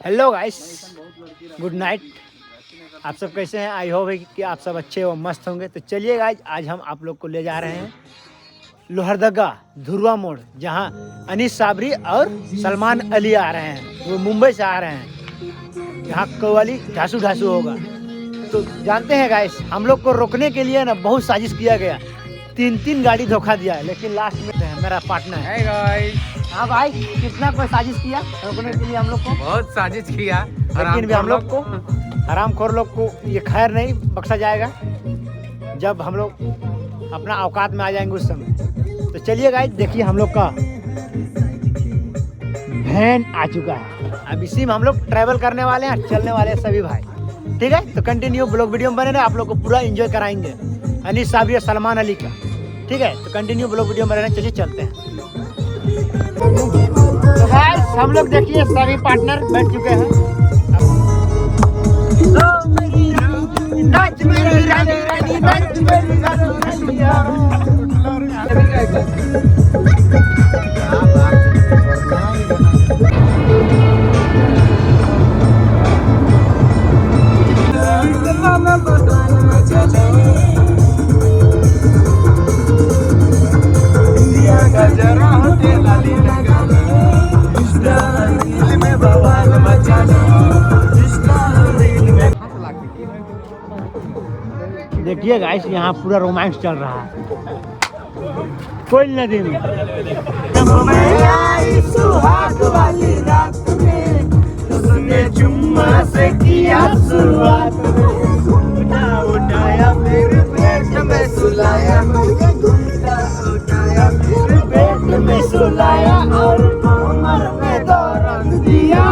Hello guys, good night. आप सब कैसे हैं? आई होप कि आप सब अच्छे और मस्त होंगे। तो चलिए गाइस, आज हम आप लोग को ले जा रहे हैं लोहरदगा धुरवा मोड़, जहां अनीस साबरी और सलमान अली आ रहे हैं। वो मुंबई से आ रहे हैं। यहाँ कव्वाली ढासू ढासू होगा। तो जानते हैं गाइस, हम लोग को रोकने के लिए ना बहुत साजिश किया गया। 3 गाड़ी धोखा दिया है, लेकिन लास्ट में मेरा पार्टनर है। Hey guys, हाँ भाई, कितना कोई साजिश किया रोकने के लिए हम लोग को, बहुत साजिश किया, लेकिन भी हम लोग को हरामखोर लोग को ये खैर नहीं बख्शा जाएगा जब हम लोग अपना औकात में आ जाएंगे उस समय। तो चलिए गाइस, देखिए हम लोग का वैन आ चुका है। अब इसी में हम लोग ट्रैवल करने वाले हैं, चलने वाले हैं सभी भाई। ठीक है, तो कंटिन्यू ब्लॉग वीडियो में बने रहे, आप लोग को पूरा एंजॉय कराएंगे अनीस साबरी और सलमान अली का। ठीक है, तो कंटिन्यू ब्लॉग वीडियो में बने रहे। चलिए चलते हैं। तो गाइस, हम लोग देखिए सभी पार्टनर बैठ चुके हैं। नाच मेरी रानी रानी, नाच मेरी रानी देखिए गाइस, यहाँ पूरा रोमांस चल रहा है। कोई नदी में सुहाग वाली रात में उसने चुम्मा से किया शुरुआत में, घूंघटा उठाया फिर पेट में सुलाया, घूंघटा उठाया फिर पेट में सुलाया और कमर में दौड़न दिया।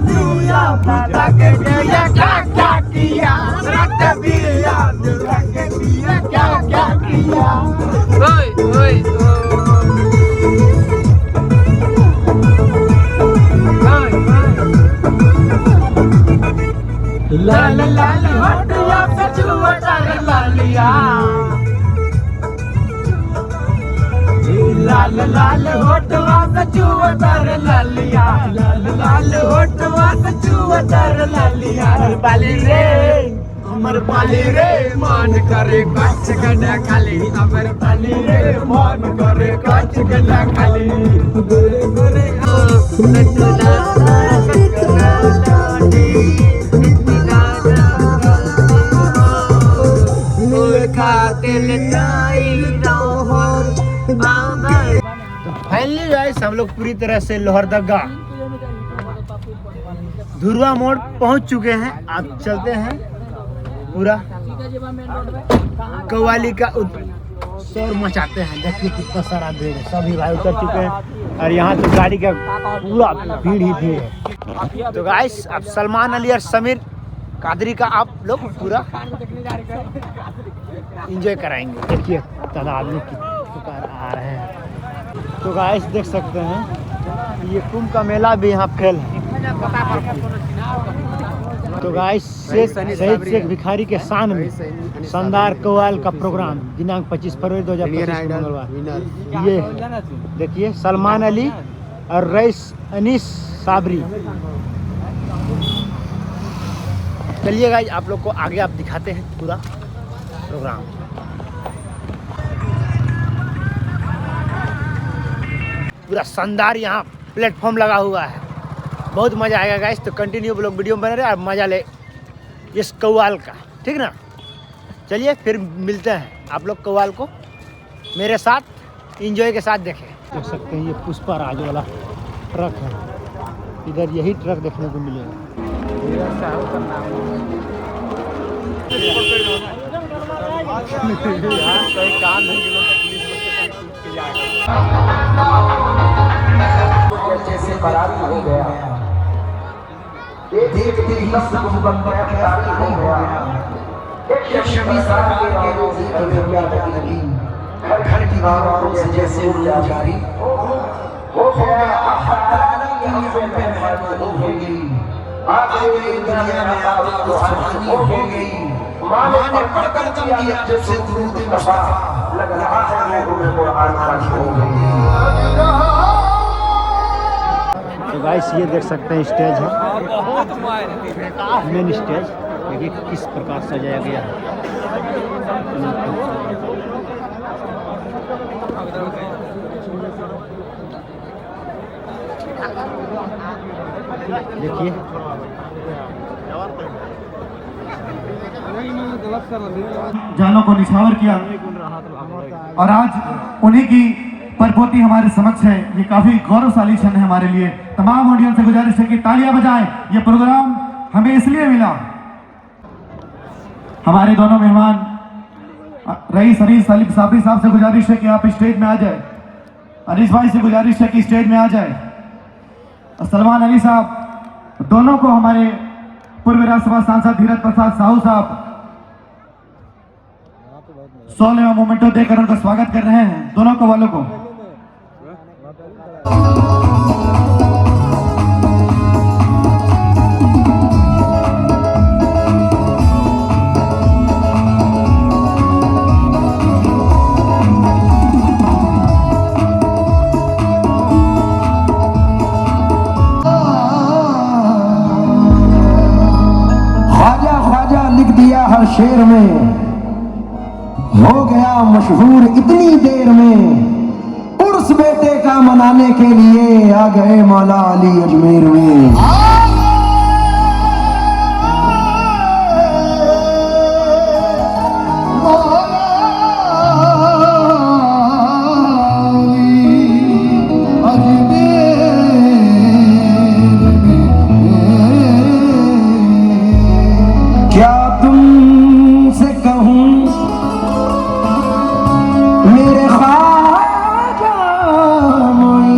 दिया पता के दिया क्या क्या किया, रट दिया दिया के दिया क्या क्या किया। ओए ओए लाल लाल होठिया पे चुवटर लालिया, लाल लाल होठवा पे चुवटर लालिया, लाल लाल होठवा पे चुवटर लालिया। बाली रे अमर बाली रे, मान करे कच्च गड्ढा खाली, अमर बाली रे मान करे कच्च गड्ढा खाली। गोरे गोरे फाइनली गाइस, हम लोग पूरी तरह से लोहरदगा धुरवा मोड़ पहुंच चुके हैं। आप चलते हैं, पूरा कव्वाली का शोर मचाते हैं। देखिए कितना सारा भीड़ है, सभी भाई उतर चुके हैं और यहाँ तो गाड़ी का पूरा भीड़ ही भीड़ है। तो गाइस, अब सलमान अली और समीर कादरी का आप लोग पूरा एंजॉय कराएंगे। देखिए तादाद में कितने आ रहे हैं। तो गाइस देख सकते हैं, ये कुंभ का मेला भी यहाँ फेल है। तो गाइस, शहीद शेख भिखारी के शान में शानदार कव्वाल का प्रोग्राम दिनांक 25 फरवरी 2025 मंगलवार। ये देखिए सलमान अली और रईस अनीस साबरी। चलिए गाइस, आप लोग को आगे आप दिखाते हैं पूरा प्रोग्राम। पूरा शानदार यहाँ प्लेटफॉर्म लगा हुआ है। बहुत मज़ा आएगा गाइस, तो कंटिन्यू लोग वीडियो में बने रहे और मज़ा ले इस कव्वाल का, ठीक ना। चलिए फिर मिलते हैं आप लोग कव्वाल को मेरे साथ इंजॉय के साथ देखें। देख सकते हैं ये पुष्पराज वाला ट्रक है, इधर यही ट्रक देखने को मिलेगा। जैसे फरारी हो गया, देखते ही सब फरारी हो गया। एक शमी सरकार के रोज़ी दुनिया लगी, घर की दीवारों से जैसे उड़ जारी हो गया। की हम पे मेहरबानी हो गई, आ गई दुनिया में आप तो सुहानी हो गई। माँ ने पढ़कर कम किया जब से दुरूद मुस्तफा लग रहा है तुम्हें कुरान पाठ हो गई। तो गाइस ये देख सकते हैं स्टेज है, मेन स्टेज। देखिए किस प्रकार सजाया गया है। देखिए जानों को निछावर किया और आज उन्हीं की परपोती हमारे समक्ष है। ये काफी गौरवशाली क्षण है हमारे लिए। तमाम ऑडियंस से गुजारिश है कि तालियां बजाएं। ये प्रोग्राम हमें इसलिए मिला, हमारे दोनों मेहमान रईस हरीश साबरी साहब से गुजारिश है कि आप स्टेज में आ जाए। हरीश भाई से गुजारिश है कि स्टेज में आ जाए। सलमान अली साहब, दोनों को हमारे पूर्व राज्यसभा सांसद धीरज प्रसाद साहू साहब 16वां मोमेंटो देकर उनका स्वागत कर रहे हैं, दोनों को वालों को। ख्वाजा ख्वाजा लिख दिया हर शेर में, हो गया मशहूर इतनी देर में। उर्स बेटे का मनाने के लिए आ गए मौला अली अजमेर में। क्या तुमसे कहूं मेरे ख्वाजा मोई,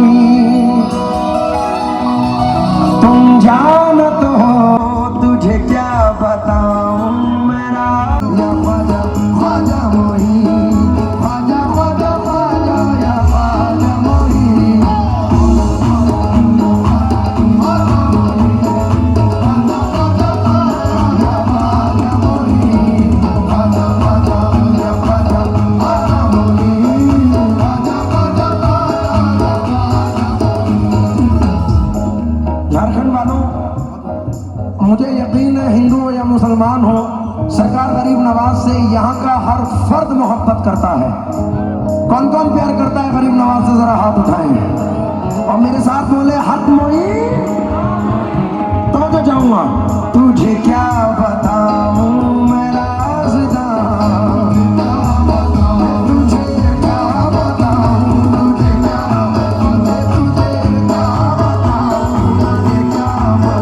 तुम जानत हो तुझे क्या बताऊं मेरा या ख्वाजा ख्वाजा मोई, ख्वाजा ख्वाजा ख्वाजा या ख्वाजा मोई। झारखंड वालों, मुझे यकीन है हिंदू हो या मुसलमान हो, सरकार गरीब नवाज से यहाँ का हर फर्द मोहब्बत करता है। कौन कौन प्यार करता है गरीब नवाज से, जरा हाथ उठाएं और मेरे साथ बोले हक मोई। तो जो जाऊंगा तुझे क्या बताऊं मेरा राज़दार, तुझे क्या बताऊं, तुझे क्या बताऊं, तुझे क्या बताऊं, तुझे क्या बताऊं,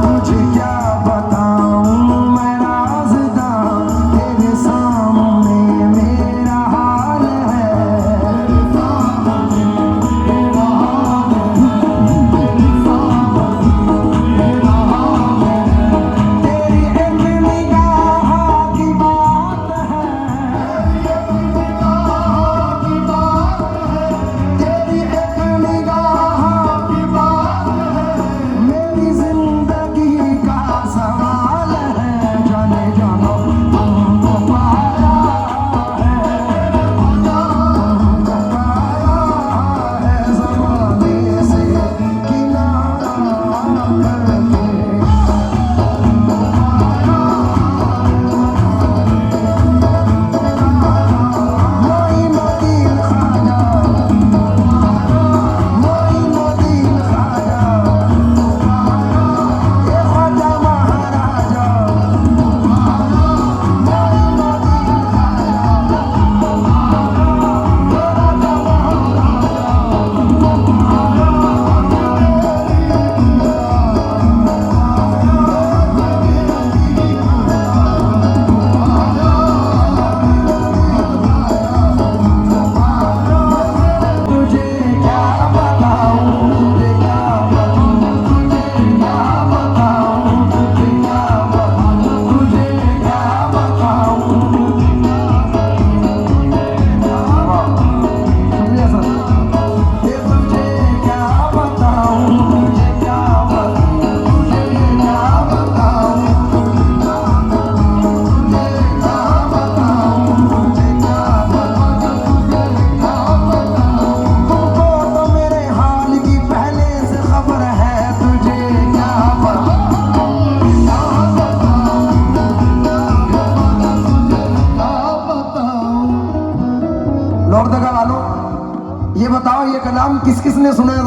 तुझे क्या बताऊं मैं राज़दार, तेरे सामने मेरा हाल है।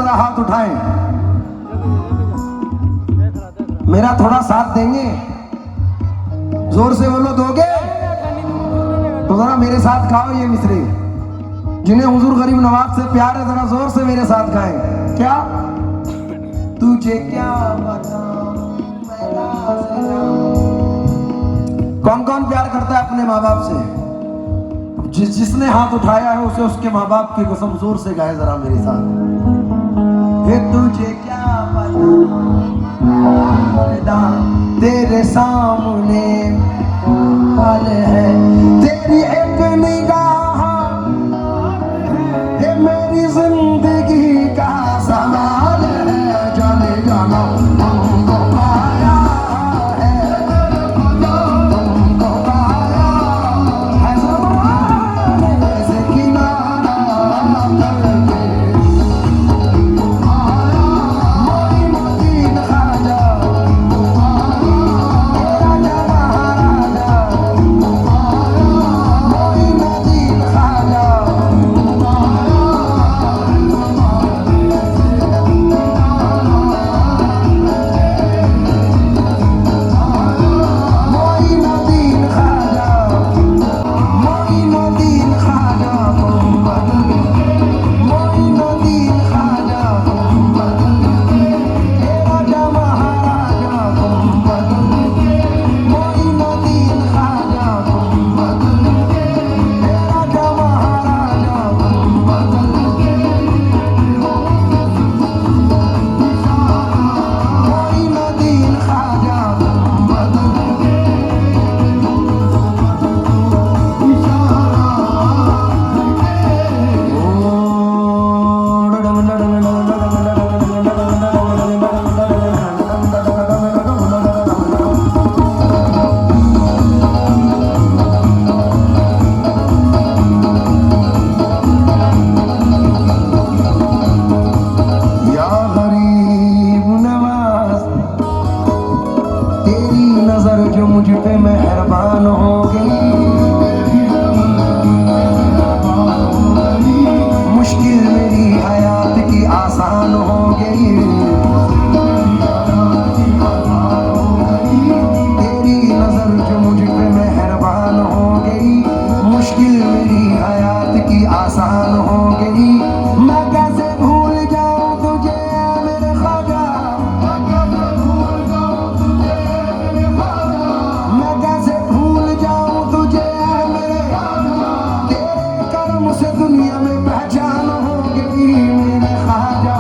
जरा हाथ उठाएं, मेरा थोड़ा साथ देंगे, जोर से बोलो दोगे तो जरा मेरे साथ खाओ ये मिसरे जिन्हें हुजूर गरीब नवाज से प्यार है, जरा जोर से मेरे साथ खाएं। क्या तुझे क्या बताऊं मैं राज़ जाऊं। कौन कौन प्यार करता है अपने माँ बाप से? जिसने हाथ उठाया है उसे उसके माँ बाप की कसम जोर से गाए जरा मेरे साथ। ये तुझे क्या पता तेरे सामने हाल है, तेरी एक निगाह ये मेरी जिंदगी का सवाल है। जाने जाना तुमको पाया है, तुमको पाया है ज़माने से किनारा करके आया मोइनुद्दीन ख्वाजा राजा महाराजा मोइनुद्दीन ख्वाजा। मोइनुद्दीन ख्वाजा मोइनुद्दीन ख्वाजा मोइनुद्दीन ख्वाजा राजा महाराजा मोइनुद्दीन ख्वाजा राजा महाराजा मोइनुद्दीन ख्वाजा या गरीब नवाज तेरी नजर जो मुझ पे मेहरबान हो गई, मुश्किल मेरी हयात की आसान हो गई। तेरी नजर जो मुझ पे मेहरबान हो गई, मुश्किल मेरी हयात की आसान हो गई। मैं कैसे भूल जाऊं तुझे मेरे ख्वाजा, मैं कैसे भूल जाऊं तुझे मेरे, तेरे कर्म से दुनिया में पहचान हो गई मेरे ख्वाजा।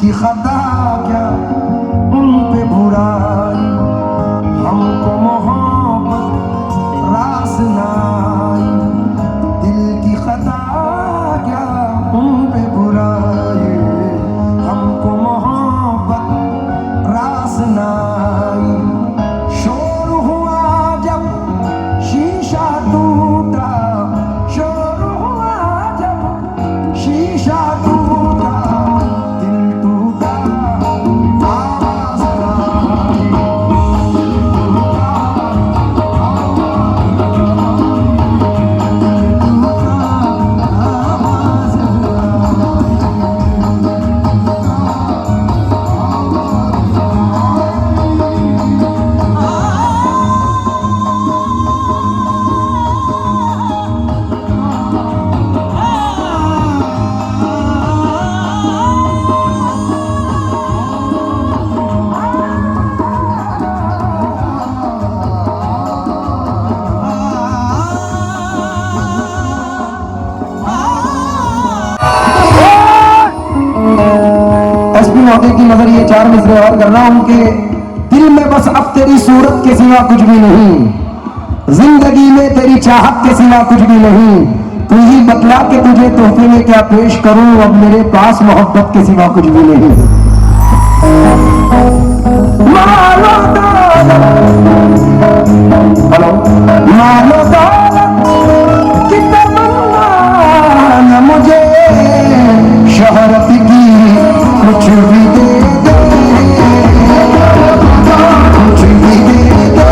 की खता क्या उन पे बुराई, हमको मोहब्बत रास ना आई। दिल की खता क्या उन पे बुराई, हमको मोहब्बत रास ना आई। शोर हुआ जब शीशा टूटा, शोर हुआ जब शीशा टूटा, दिल टूटा आवाज ना आई। एसपी महोदय की नजर ये 4 मिसरे और कर रहा हूं कि दिल में बस अब तेरी सूरत के सिवा कुछ भी नहीं, जिंदगी में तेरी चाहत के सिवा कुछ भी नहीं। तू ही बतला के तुझे तोहफे में क्या पेश करूं, अब मेरे पास मोहब्बत के सिवा कुछ भी नहीं। मानो हेलो मानो कि तमन्ना न मुझे शहरत की कुछ भी दे दे, कुछ भी दे दे,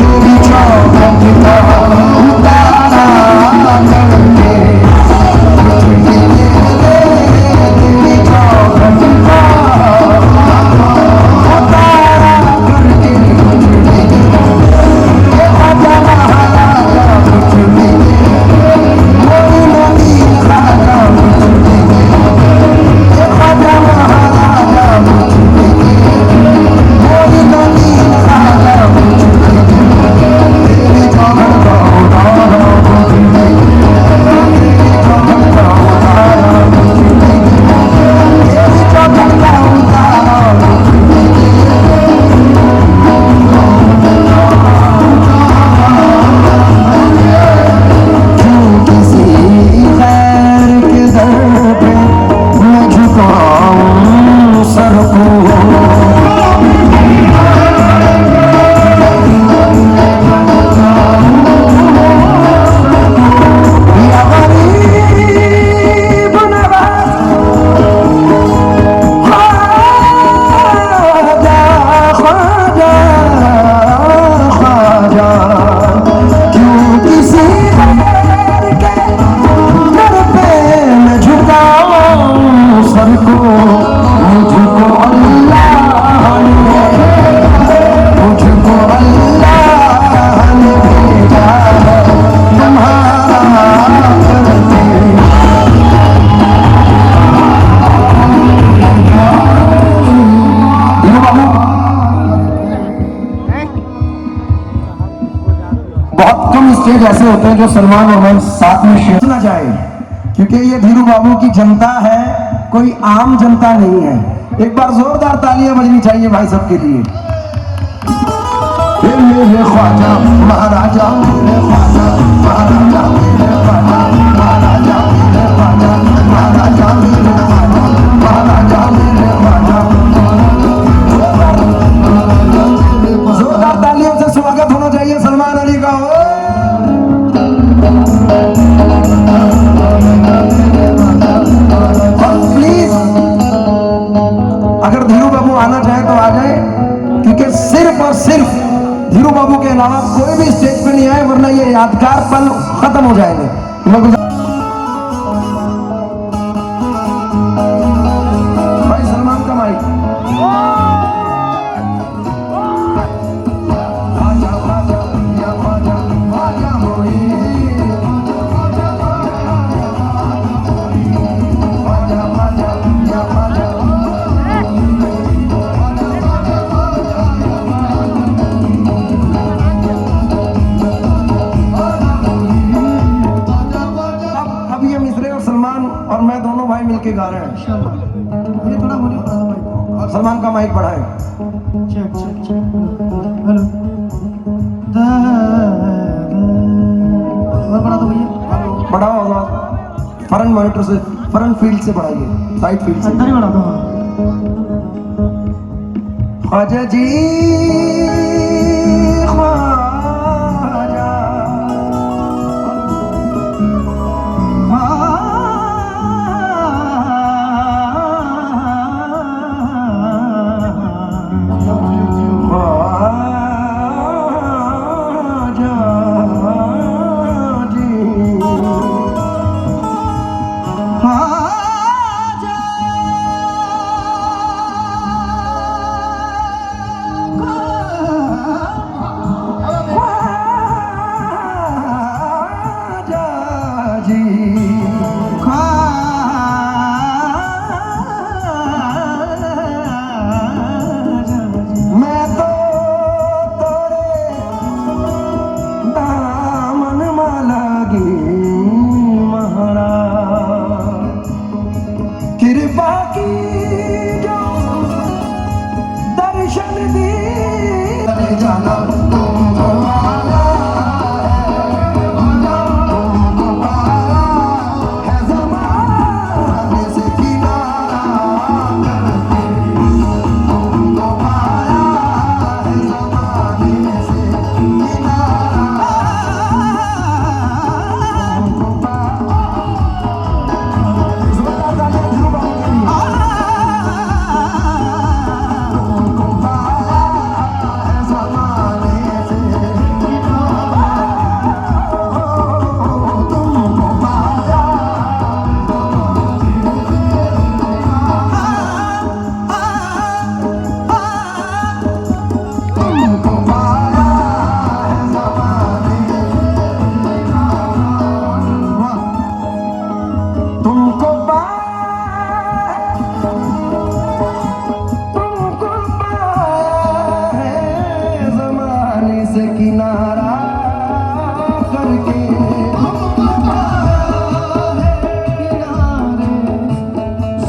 तेरी चौखट का उतारा करके, कुछ भी दे दे, तेरी चौखट का उतारा करके, कुछ भी दे दे, खजाना हलाला कुछ भी दे, कोई नदी खाना कुछ भी दे, खजाना हलाला कुछ भी दे, कोई नदी खाना कुछ भी दे, तेरी चौखट का उतारा कुछ भी दे, तेरी चौखट का उतारा कुछ भी दे, तेरी चौखट का उतारा कुछ भी दे। क्यों किसी खैर के दर पे मैं झुकाऊं सर को, या गरीब नवाज ख्वाजा ख्वाजा ख्वाजा, क्यों किसी खैर के दर पे मैं झुकाऊं सर को। मुझको अल्लाह ने भेजा है तुम्हारा करके। धीरू बाबू, बहुत कम स्टेज ऐसे होते हैं जो सलमान और मैं साथ में शेयर ना जाए, क्योंकि ये धीरू बाबू की जनता है, कोई आम जनता नहीं है। एक बार जोरदार तालियां बजनी चाहिए भाई सबके लिए। ये मेरे ख्वाजा महाराजा, मेरे ख्वाजा महाराजा, मेरे ख्वाजा महाराजा, मेरे ख्वाजा महाराजा, मेरे ख्वाजा महाराजा, मेरे ख्वाजा। जोरदार तालियों से स्वागत होना चाहिए सलमान अली का। और प्लीज अगर धीरू बाबू आना चाहे तो आ जाए, क्योंकि सिर्फ और सिर्फ धीरू बाबू के अलावा कोई भी स्टेज पे नहीं आए, वरना ये यादगार पल खत्म हो जाएंगे। भाई सलमान का माइक। आजा आजा या आजा आजा मोई, आजा आजा या आजा। अब ये मिसरे और सलमान और मैं दोनों भाई मिलके गा रहे हैं। ये थोड़ा बोलिए। सलमान का माइक बढ़ाएं। Check check check. हेलो। और बढ़ा दो भैया। बढ़ाओ आवाज। फ्रंट मॉनिटर से, फ्रंट फील्ड से बढ़ाइए, साइड फील्ड से। अंदर ही बढ़ा दो। ख्वाजा जी ख्वाजा,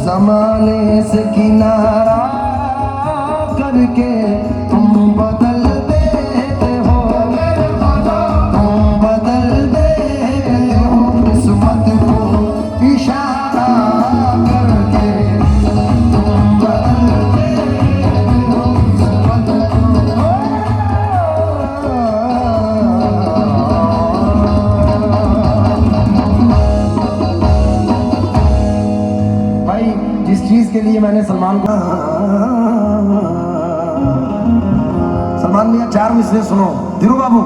जमाने से किनारा करके तुम बदल देते हो, तुम बदल देते हो किस्मत को इशारा करके, तुम बदल देते हो किस्मत को। भाई जिस चीज के लिए मैंने सलमान मियां 4 मिसरे सुनो। धीरू बाबू,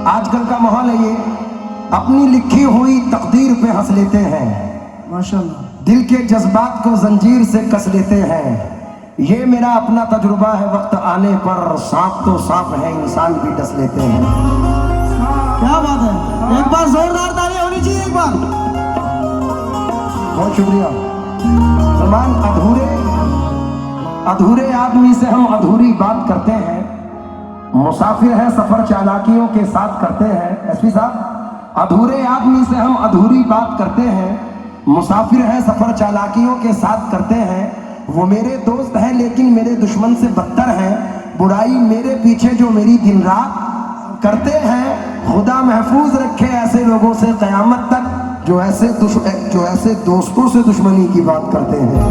आजकल का माहौल है ये, अपनी लिखी हुई तकदीर पे हंस लेते हैं, माशाल्लाह। दिल के जज्बात को जंजीर से कस लेते हैं। ये मेरा अपना तजुर्बा है, वक्त आने पर सांप तो सांप है, इंसान भी डस लेते हैं। क्या बात है, एक बार जोरदार ताली होनी चाहिए एक बार। बहुत शुक्रिया सलमान। अधूरे आदमी से हम अधूरी बात करते हैं, मुसाफिर है सफर चालाकियों के साथ करते हैं। एसपी साहब, अधूरे आदमी से हम अधूरी बात करते हैं, मुसाफिर है सफर चालाकियों के साथ करते हैं। वो मेरे दोस्त हैं लेकिन मेरे दुश्मन से बदतर हैं, बुराई मेरे पीछे जो मेरी दिन रात करते हैं। खुदा महफूज रखे ऐसे लोगों से क़यामत तक, जो ऐसे दोस्तों से दुश्मनी की बात करते हैं।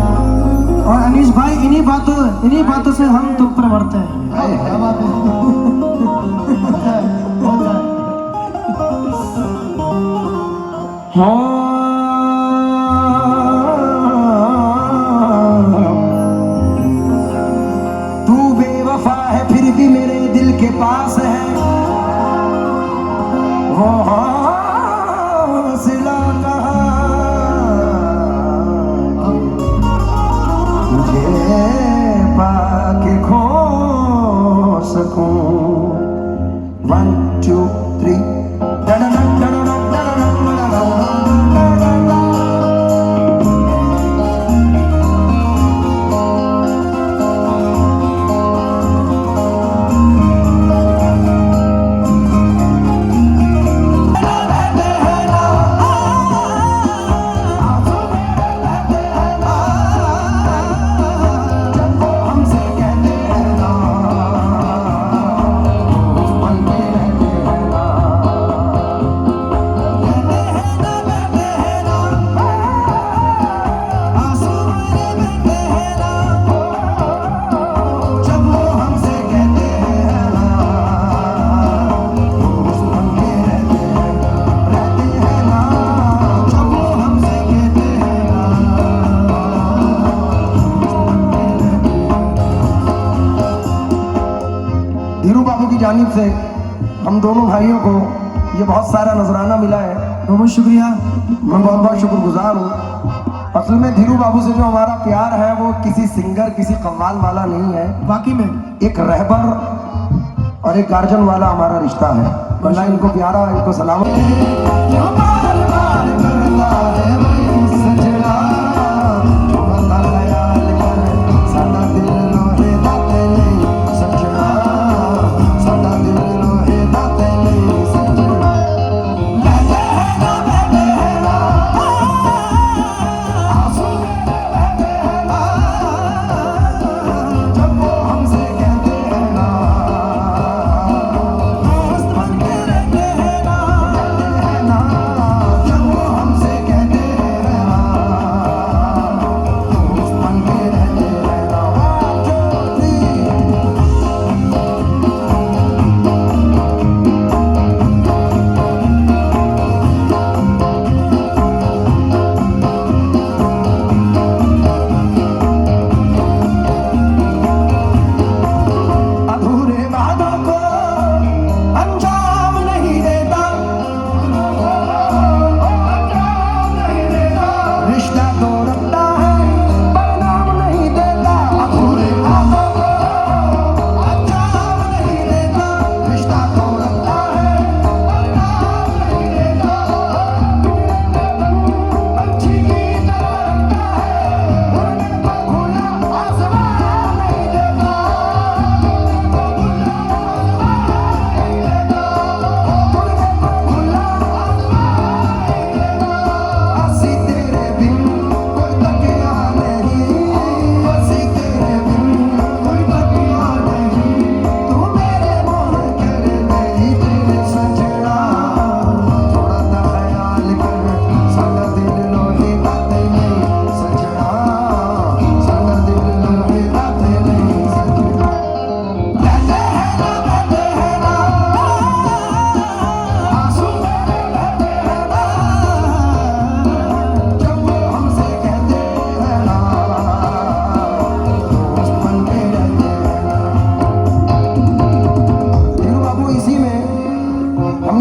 और अनीश भाई, इन्हीं बातों से हम तुम पर मरते हैं। क्या बात है। तू बेवफा है फिर भी मेरे दिल के पास है, वो हौसला पाके खो सकूं। 1 2 3 की जानिब से हम दोनों भाइयों को ये बहुत सारा नजराना मिला है, बहुत शुक्रिया। मैं बहुत बहुत शुक्रगुजार हूँ। असल में धीरू बाबू से जो हमारा प्यार है वो किसी सिंगर किसी कव्वाल वाला नहीं है, वाकई में एक रहबर और एक गार्जन वाला हमारा रिश्ता है। अल्लाह इनको प्यारा, इनको सलाम।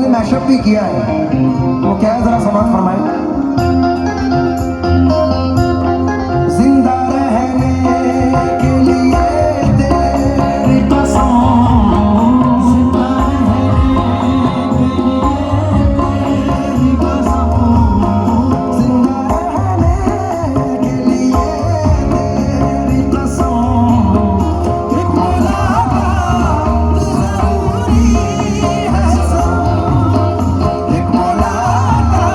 मैशअप भी किया है, वो क्या है जरा समाज फरमाए। जिंदा रहने के लिए तेरी कसम, जिंदा रहने के लिए तेरी कसम, जिंदा रहने के लिए तेरी कसम, एक मुलाकात जरूरी है। एक मुलाकात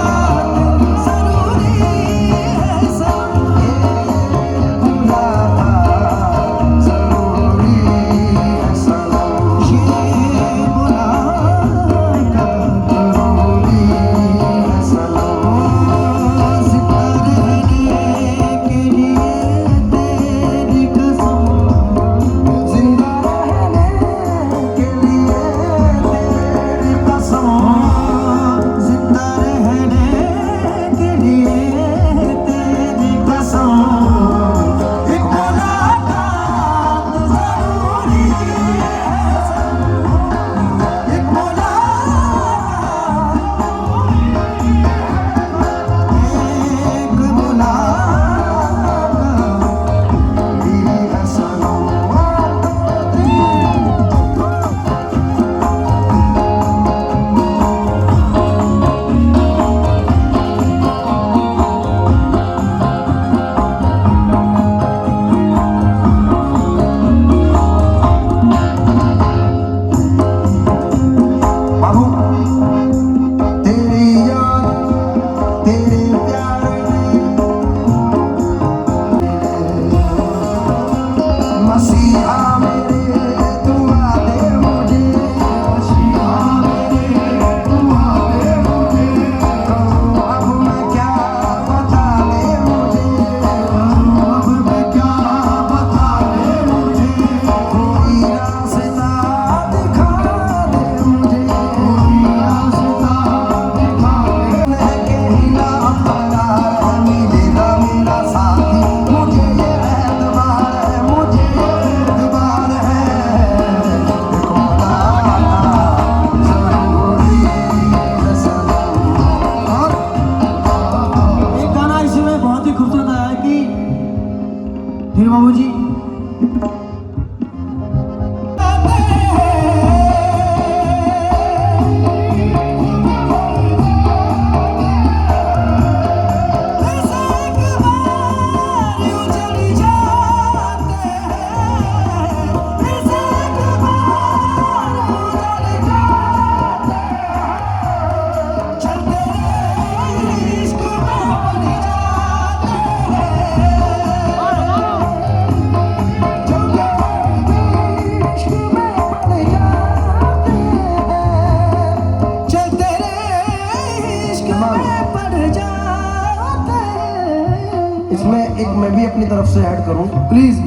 प्लीज।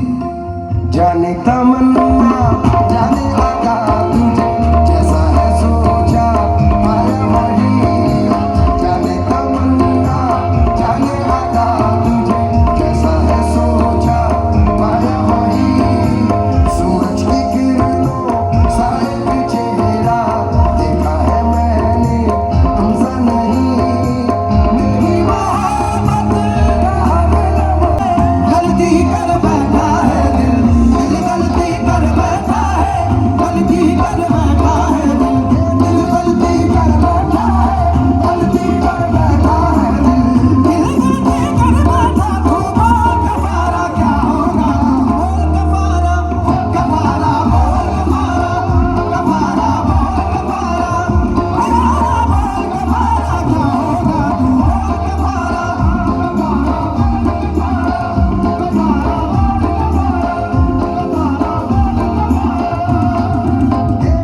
जाने तमन्ना जाने लगा तुझे, जैसा है सोचा पाया वही। जाने तमन्ना जाने लगा तुझे, जैसा है सोचा पाया वही। सूरज की किरणों साए पे चेहरा देखा है मैंने, तुमसा नहीं। मेरी मोहब्बत गलती कर बैठा है दिल, दिल गलती कर बैठा है, गलती कर बैठा है दिल, दिल गलती कर बैठा है, गलती कर बैठा है दिल, दिल गलती कर बैठा। तू बोल कफारा क्या होगा, बोल कफारा, कफारा बोल कफारा, कफारा बोल कफारा, बोल कफारा क्या होगा, तू बोल कफारा।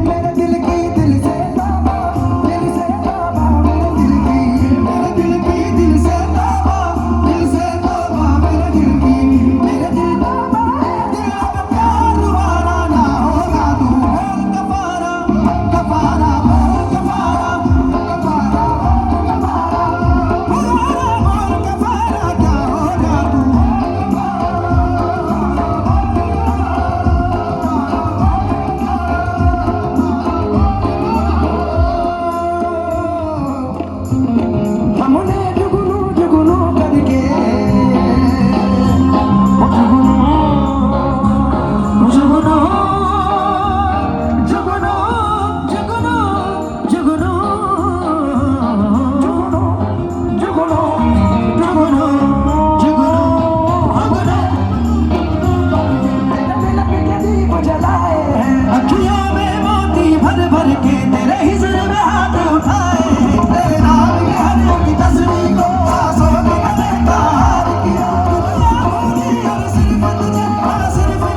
मेरे दिल की दिल से ताबा, दिल से ताबा, मेरे दिल की, मेरे दिल की दिल से ताबा, दिल से ताबा, मेरे दिल की, मेरे दिल ताबा है, दिल का प्यार दोबारा ना होगा। तू बोल कफारा, कफारा बोल कफारा, कफारा बोल कफारा, बोल कफारा क्या होगा, तू हमने जुगनू जुगनू करके, जुगनू जुगनू जुगनू जुगनू जुगनू जुगनू जुगनू जुगनू जुगनू हमने तेरे दिल पे दीप जलाए हैं, अखियों में मोती भर भर के तेरे हिस्से में हाथ उठाए हैं। तेरे नाम के हर एक तस्वीर को सांसों में मैंने तार किया, दुनिया भूली और सिर्फ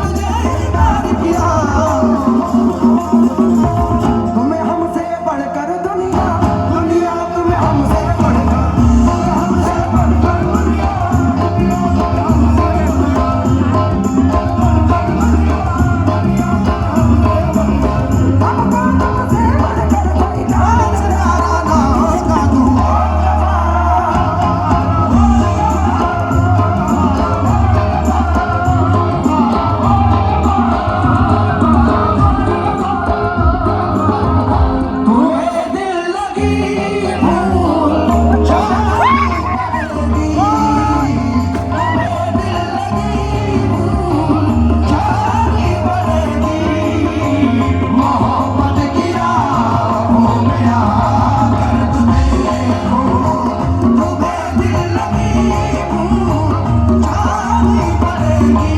तुझे ही प्यार किया। तुम्हें हमसे बढ़कर दुनिया, दुनिया तुम्हें हमसे बढ़कर, तुम्हें हमसे बढ़कर दुनिया, हमको तुमसे बढ़कर कोई खास प्यारा ना होगा। तू तुम्हें दिल लगी भूल जानी पड़ेगी, तुम्हें दिल लगी भूल जानी पड़ेगी। मोहब्बत की राहों में आकर देखो, तुम्हें दिल लगी भूल जानी पड़ेगी।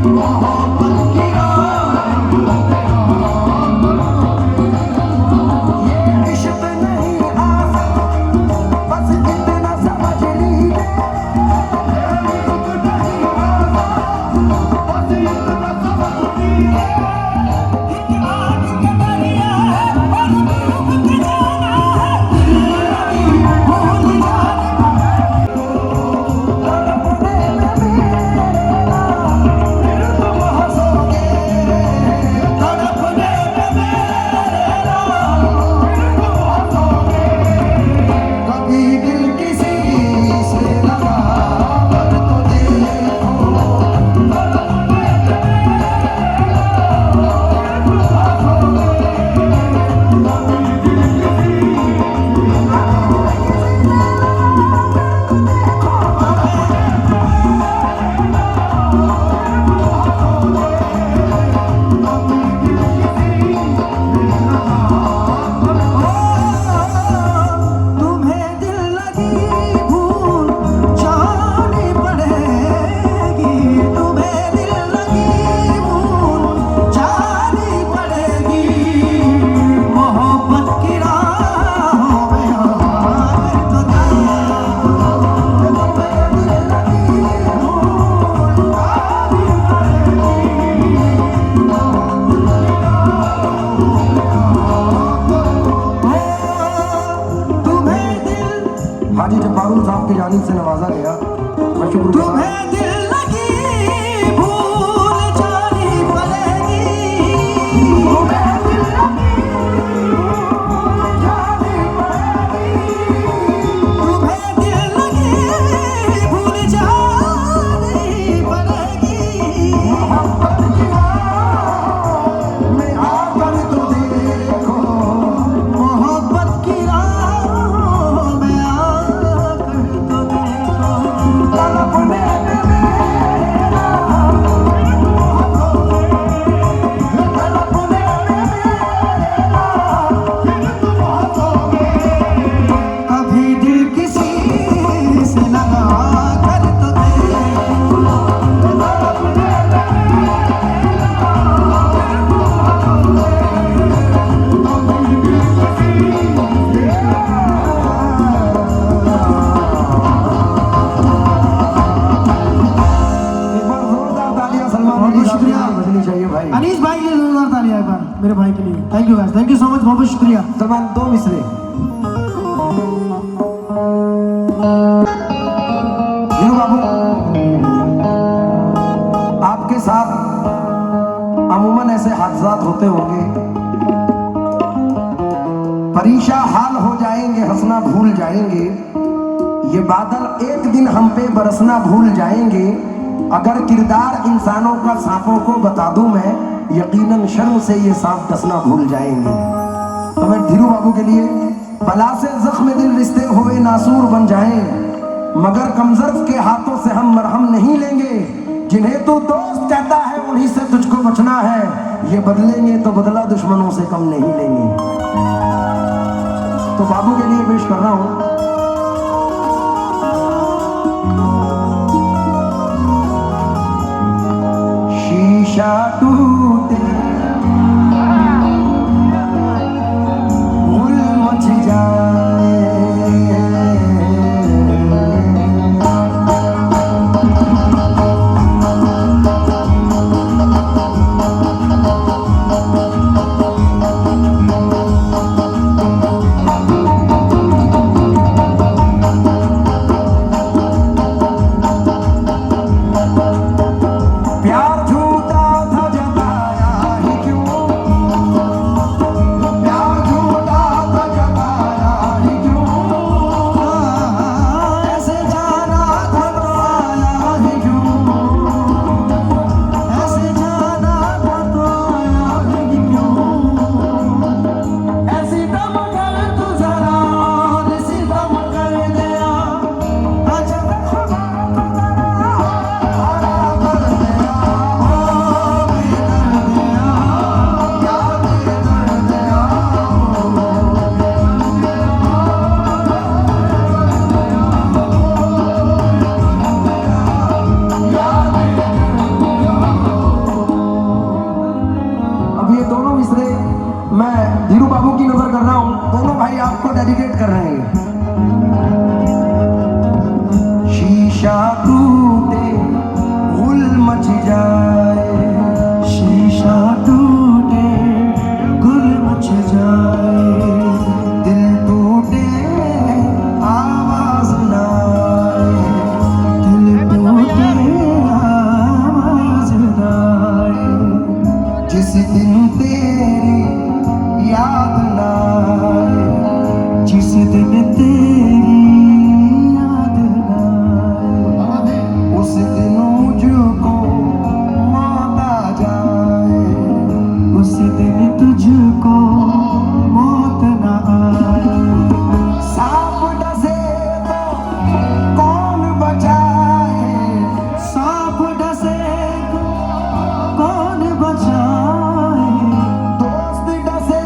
मोहब्बत की ये इश्क नहीं आसान, बस इतना समझ लीजिए। इश्क नहीं आसान, बस इतना समझ लीजिए। एक आग का दरिया है और डूब के जाना है, दिल लगी भूल जाने तड़पने में मेरे नाम, फिर तुम हंसोगे। तड़पने में मेरे नाम, फिर तुम हंसोगे। कभी दिल किसी से लगा कर तो देखो, तड़पने में मेरे नाम, फिर तुम हंसोगे। कभी दिल किसी तुम्हें दिल लगी भूल जानी पड़ेगी, तुम्हें दिल लगी भूल जानी पड़ेगी। मोहब्बत की राहों में आकर तो देखो, तुम्हें दिल लगी भूल जानी पड़ेगी। तुम्हें दिल हाजी जब्बारुल साहब की जानिब से नवाजा गया। मैं शुक्र तुम्हें दिल लगी भाई के लिए जोरदार तालियां एक बार मेरे भाई के लिए। Thank you guys, thank you so much, बहुत बहुत शुक्रिया। सलमान 2 मिसरे। धीरू बाबू, आपके साथ अमूमन ऐसे हादसात होते होंगे, परीक्षा हाल हो जाएंगे, हंसना भूल जाएंगे, ये बादल एक दिन हम पे बरसना भूल जाएंगे। अगर किरदार इंसानों का सांपों को बता दूं मैं, यकीनन शर्म से ये सांप डसना भूल जाएंगे। तो मैं धीरू बाबू के लिए, बला से जख्म दिल रिश्ते हुए नासूर बन जाएं, मगर कमजर्फ के हाथों से हम मरहम नहीं लेंगे। जिन्हें तू दोस्त कहता है उन्हीं से तुझको बचना है, ये बदलेंगे तो बदला दुश्मनों से कम नहीं लेंगे। तो बाबू के लिए पेश कर रहा हूं, शीशा टूटे भूल मच जाए, डेडिकेट कर रहे हैं। शीशा टूटे भूल मच जाए, शीशा टूटे गुल मच जाए, दिल टूटे आवाज ना आए, दिल टूटे आवाज ना आए, जिस दिन तेरी याद ना आए, जिस दिन तेरी याद ना आए, उस दिन मुझको मौत आ जाए, उस दिन तुझको मौत ना आए। सांप डसे तो कौन बचाए, सांप डसे तो कौन बचाए, दोस्त डसे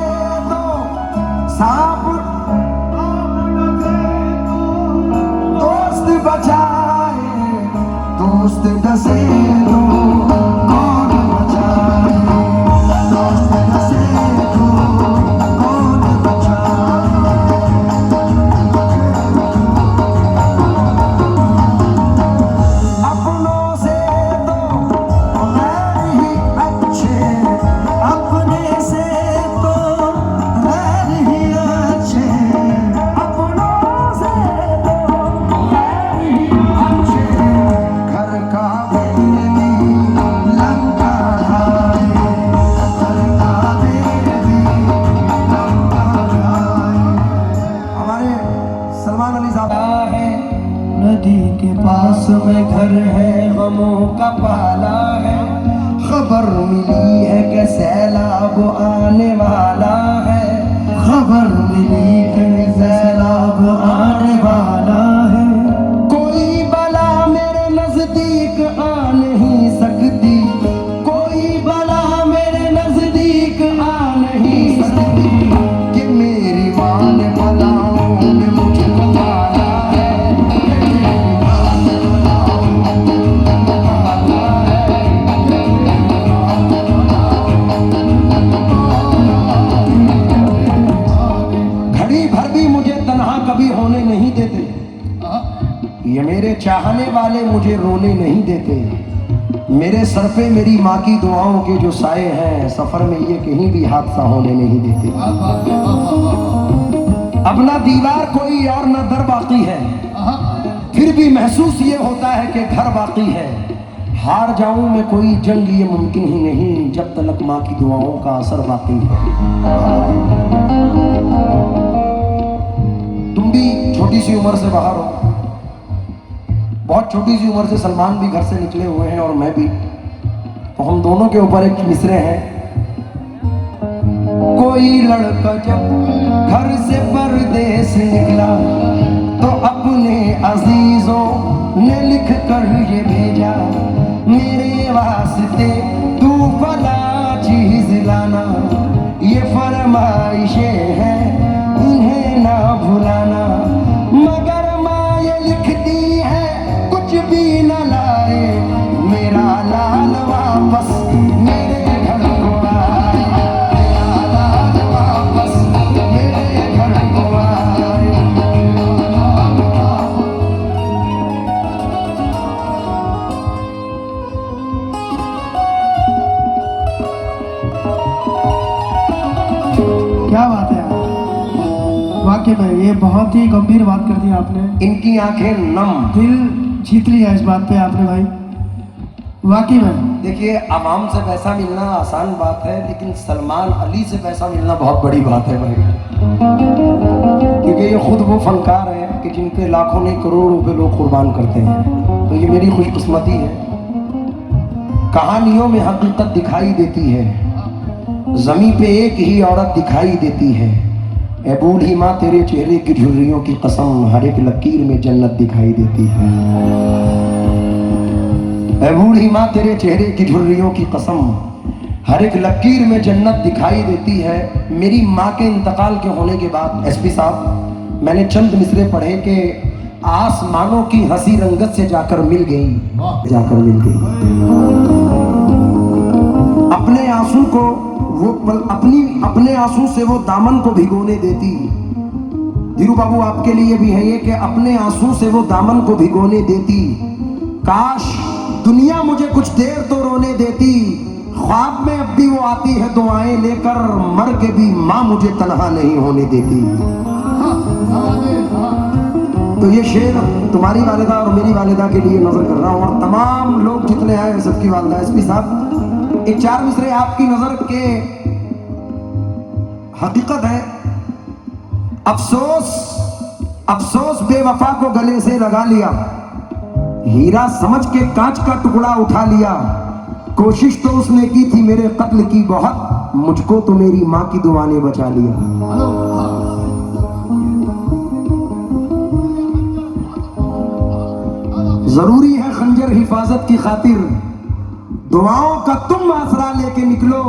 तो सांप बचाए, दोस्त डसे तो कौन बचाए, दोस्त डसे तो कौन बचाए। अपनों से तो गैर ही अच्छे, अपने से तो गैर ही अच्छे, अपनों से तो नदी के पास में घर है, गमों का पाला है, खबर मिली है कि सैलाब आने वाला है, खबर मिली है सैलाब आने वाला है। कोई बला मेरे नजदीक आ नहीं सकती, कोई बला मेरे नजदीक आ नहीं सकती, कि मेरी मां ने बलाओं में मुझको मारा है। कभी होने नहीं देते, ये मेरे चाहने वाले मुझे रोने नहीं देते। मेरे सर पे मेरी माँ की दुआओं के जो साए हैं, सफर में ये कहीं भी हादसा होने नहीं देते। अब ना दीवार कोई और ना दर बाकी है, फिर भी महसूस ये होता है कि घर बाकी है। हार जाऊं मैं कोई जंग ये मुमकिन ही नहीं, जब तक माँ की दुआओं का असर बाकी है। तुम भी छोटी सी उम्र से बाहर हो, बहुत छोटी सी उम्र से सलमान भी घर से निकले हुए हैं और मैं भी, तो हम दोनों के ऊपर एक मिसरे हैं। कोई लड़का जब घर से परदेस निकला तो अपने अजीजों ने लिख कर ये भेजा, मेरे वास्ते तू फला चीज लाना, ये फरमाइशें हैं इन्हें ना भुलाना। मगर माँ ये लिखती है कुछ भी न लाए, मेरा लाल वापस मेरे घर को आए, मेरा लाल वापस मेरे घर को आए। क्या बात है वाकई में, ये बहुत ही गंभीर बात कर दी आपने। इनकी आंखें नम। दिल जीत लिया इस बात पे आपने भाई, वाकई में। देखिए, आवाम से पैसा मिलना आसान बात है, लेकिन सलमान अली से पैसा मिलना बहुत बड़ी बात है भाई। क्योंकि ये खुद वो फनकार है कि जिन पे लाखों नहीं करोड़ों पे लोग कुर्बान करते हैं। तो ये मेरी खुशकिस्मती है। कहानियों में हकीकत दिखाई देती है, जमीन पे एक ही औरत दिखाई देती है। ए बूढ़ी माँ तेरे चेहरे की झुर्रियों की कसम, हर एक लकीर में जन्नत दिखाई देती है। ए बूढ़ी माँ तेरे चेहरे की झुर्रियों की कसम, हर एक लकीर में जन्नत दिखाई देती है। मेरी माँ के इंतकाल के होने के बाद एसपी साहब, मैंने चंद मिसरे पढ़े कि आसमानों की हंसी रंगत से जाकर मिल गई, जाकर मिल गई। अपने आंसू को वो अपने आंसू से वो दामन को भिगोने देती। धीरू बाबू आपके लिए भी है ये कि अपने आंसू से वो दामन को भिगोने देती। काश दुनिया मुझे कुछ देर तो रोने देती, ख्वाब में अब भी वो आती है दुआएं लेकर, मर के भी माँ मुझे तन्हा नहीं होने देती। तो ये शेर तुम्हारी वालिदा और मेरी वालिदा के लिए नजर कर रहा हूँ, और तमाम लोग जितने आए हैं सबकी वालिदा। एसपी साहब, एक चार मिसरे आपकी नजर के हकीकत है। अफसोस अफसोस बेवफा को गले से लगा लिया, हीरा समझ के कांच का टुकड़ा उठा लिया। कोशिश तो उसने की थी मेरे कत्ल की बहुत, मुझको तो मेरी माँ की दुआ ने बचा लिया। जरूरी है खंजर हिफाजत की खातिर, दुआओं का तुम आसरा लेके निकलो।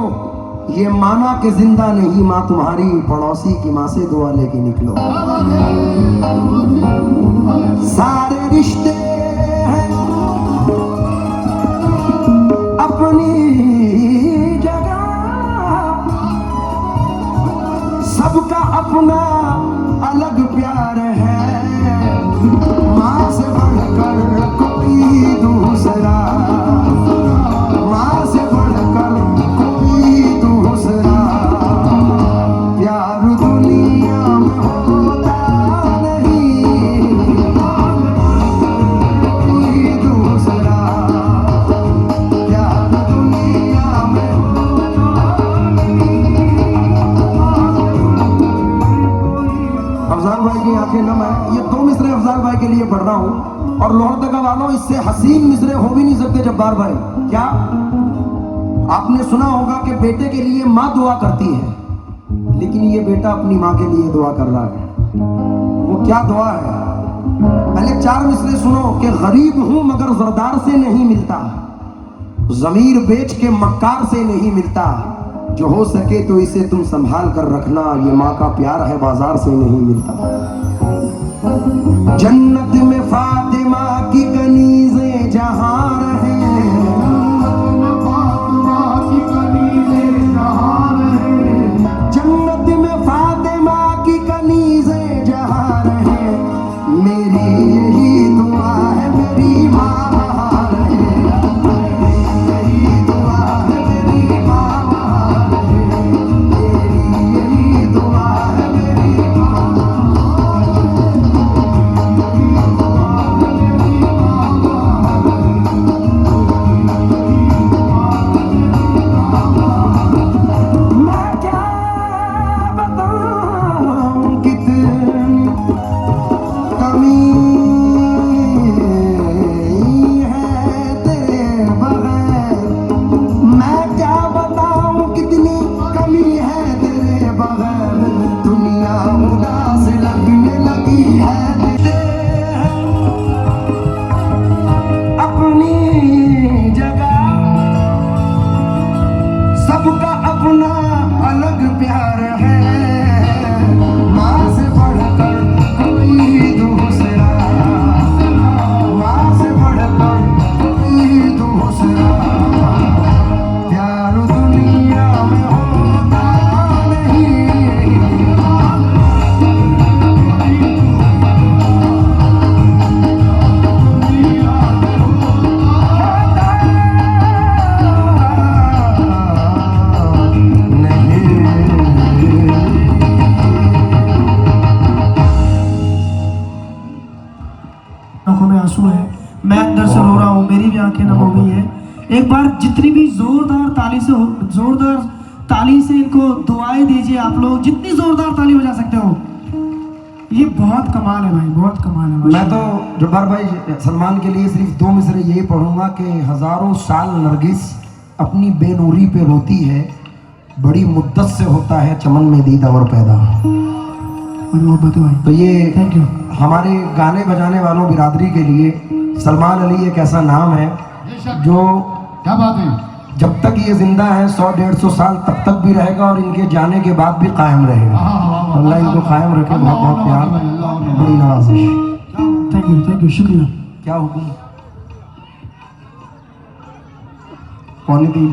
ये माना कि जिंदा नहीं माँ तुम्हारी, पड़ोसी की माँ से दुआ लेके निकलो। सारे रिश्ते हैं अपनी जगह, सबका अपना अलग प्यार है, माँ से बढ़कर कोई दूसरा, माँ से बढ़कर कोई दूसरा प्यार दुनिया में होता नहीं, कोई दूसरा प्यार दुनिया में होता नहीं। अफजाल भाई की आंखें नम है। ये दो मिसरे अफजाल भाई के लिए पढ़ रहा हूँ, और लोहरदगा वालों इससे हसीन मिसरे हो भी नहीं सकते जब्बार भाई। क्या आपने सुना होगा कि बेटे के लिए माँ दुआ करती है, लेकिन ये बेटा अपनी माँ के लिए दुआ कर रहा है। वो क्या दुआ है? पहले चार मिसरे सुनो कि गरीब हूं मगर जरदार से नहीं मिलता, जमीर बेच के मक्कार से नहीं मिलता, जो हो सके तो इसे तुम संभाल कर रखना, ये माँ का प्यार है बाजार से नहीं मिलता। जन्नत में फातिमा की कनीज़ें जहां रहे, जन्नत में फातिमा की कनीज़ें जहां रहे, मेरी यही दुआ है मेरी माँ रहे। के नाम हो गई है। एक बार जितनी भी जोरदार ताली से इनको दुआएं दीजिए आप लोग, जितनी जोरदार ताली बजा सकते हो। ये बहुत कमाल है भाई, बहुत कमाल है। मैं तो जब्बार भाई सलमान के लिए सिर्फ 2 मिसरे यही पढ़ूंगा कि हजारों साल नरगिस अपनी बेनूरी पे रोती है, बड़ी मुद्दत से होता है चमन में दीदावर पैदा। तो ये थैंक यू। हमारे गाने बजाने वालों बिरादरी के लिए सलमान अली एक ऐसा नाम है जो क्या बात है, जब तक ये जिंदा है 100-150 साल तब तक भी रहेगा और इनके जाने के बाद भी कायम रहेगा। अल्लाह इनको कायम रखे। बहुत बहुत प्यार, बड़ी नवाजिश। थैंक यू, शुक्रिया। क्या हुक्म? 2:45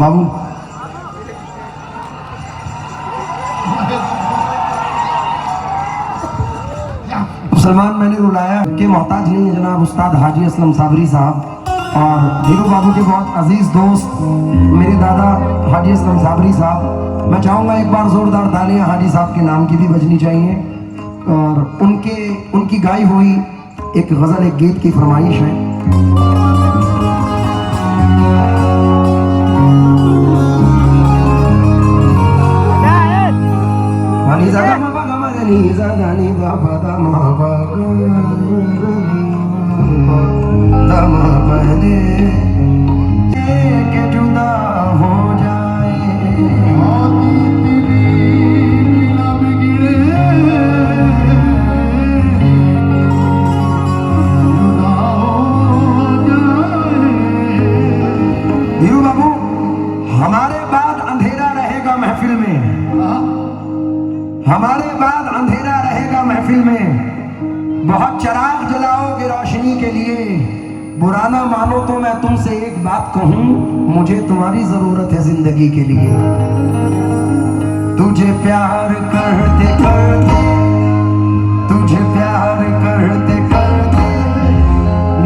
बाबू सलमान मैंने रुलाया के मोहताज नहीं है जनाब उस्ताद हाजी असलम साबरी साहब और धीरू बाबू के बहुत अजीज दोस्त मेरे दादा हाजी असलम साबरी साहब। मैं चाहूँगा एक बार जोरदार तालियां हाजी साहब के नाम की भी बजनी चाहिए और उनकी गाई हुई एक गज़ल, एक गीत की फरमाइश है। के जुदा हो जाए धीरू बाबू, हमारे बाद अंधेरा रहेगा महफिल में, हमारे बाद अंधेरा रहेगा महफिल में। बहुत चराग जलाओगे रोशनी के लिए, बुरा ना मानो तो मैं तुमसे एक बात कहूं, मुझे तुम्हारी जरूरत है जिंदगी के लिए। तुझे प्यार करते करते, तुझे प्यार करते करते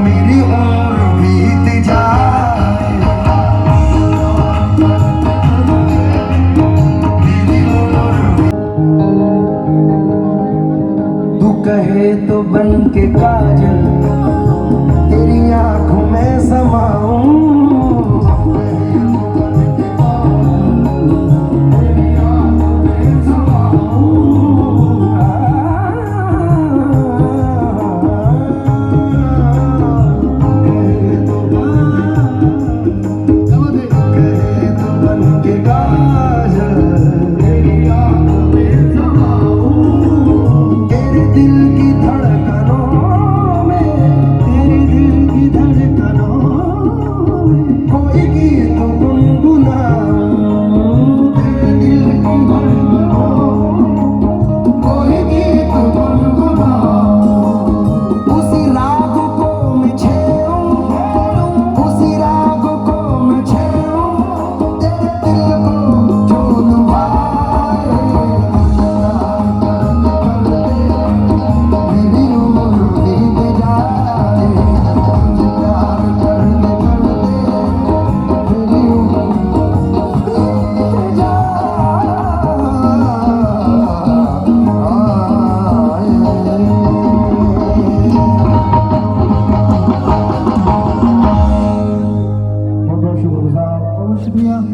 मेरी उम्र बीत जाए, मेरी उम्र। तू कहे तो बन के काजल तेरी आंखों में समाऊं,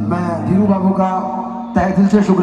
मैं धीरू बाबू का तहे दिल से शुक्रिया